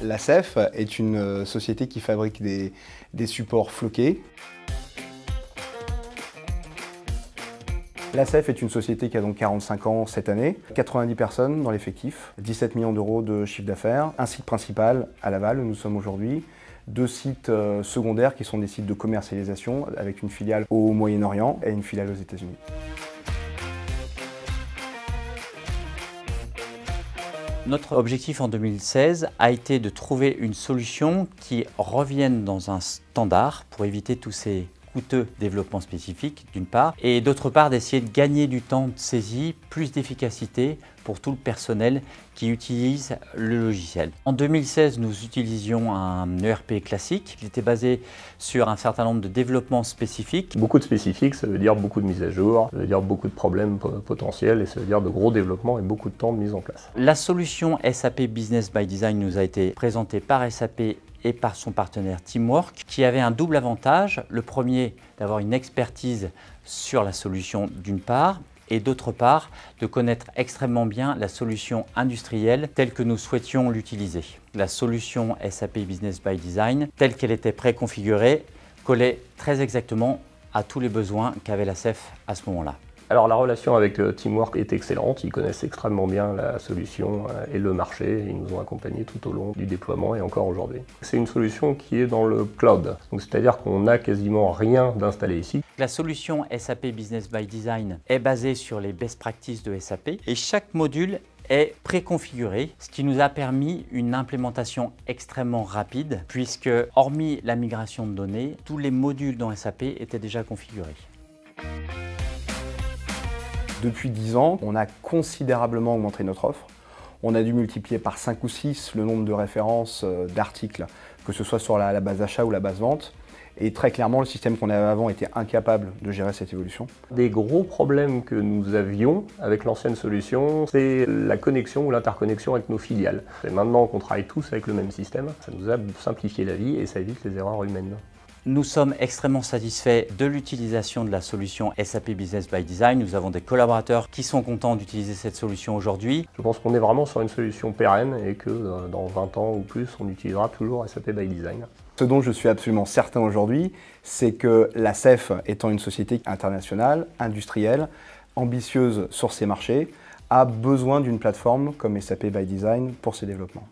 La CEF est une société qui fabrique des supports floqués. La CEF est une société qui a donc 45 ans cette année, 90 personnes dans l'effectif, 17 millions d'euros de chiffre d'affaires, un site principal à Laval où nous sommes aujourd'hui, 2 sites secondaires qui sont des sites de commercialisation avec une filiale au Moyen-Orient et une filiale aux États-Unis. Notre objectif en 2016 a été de trouver une solution qui revienne dans un standard pour éviter tous ces coûteux développements spécifiques d'une part, et d'autre part d'essayer de gagner du temps de saisie, plus d'efficacité pour tout le personnel qui utilise le logiciel. En 2016, nous utilisions un ERP classique. Il était basé sur un certain nombre de développements spécifiques. Beaucoup de spécifiques, ça veut dire beaucoup de mises à jour, ça veut dire beaucoup de problèmes potentiels et ça veut dire de gros développements et beaucoup de temps de mise en place. La solution SAP Business by Design nous a été présentée par SAP et par son partenaire Teamwork, qui avait un double avantage. Le premier, d'avoir une expertise sur la solution d'une part, et d'autre part, de connaître extrêmement bien la solution industrielle telle que nous souhaitions l'utiliser. La solution SAP Business by Design, telle qu'elle était préconfigurée, collait très exactement à tous les besoins qu'avait la CEF à ce moment-là. Alors la relation avec Teamwork est excellente, ils connaissent extrêmement bien la solution et le marché, ils nous ont accompagnés tout au long du déploiement et encore aujourd'hui. C'est une solution qui est dans le cloud, c'est-à-dire qu'on n'a quasiment rien d'installé ici. La solution SAP Business by Design est basée sur les best practices de SAP et chaque module est préconfiguré, ce qui nous a permis une implémentation extrêmement rapide puisque, hormis la migration de données, tous les modules dans SAP étaient déjà configurés. Depuis 10 ans, on a considérablement augmenté notre offre. On a dû multiplier par 5 ou 6 le nombre de références d'articles, que ce soit sur la base achat ou la base vente. Et très clairement, le système qu'on avait avant était incapable de gérer cette évolution. Des gros problèmes que nous avions avec l'ancienne solution, c'est la connexion ou l'interconnexion avec nos filiales. Et maintenant qu'on travaille tous avec le même système, ça nous a simplifié la vie et ça évite les erreurs humaines. Nous sommes extrêmement satisfaits de l'utilisation de la solution SAP Business by Design. Nous avons des collaborateurs qui sont contents d'utiliser cette solution aujourd'hui. Je pense qu'on est vraiment sur une solution pérenne et que dans 20 ans ou plus, on utilisera toujours SAP by Design. Ce dont je suis absolument certain aujourd'hui, c'est que la CEF, étant une société internationale, industrielle, ambitieuse sur ses marchés, a besoin d'une plateforme comme SAP by Design pour ses développements.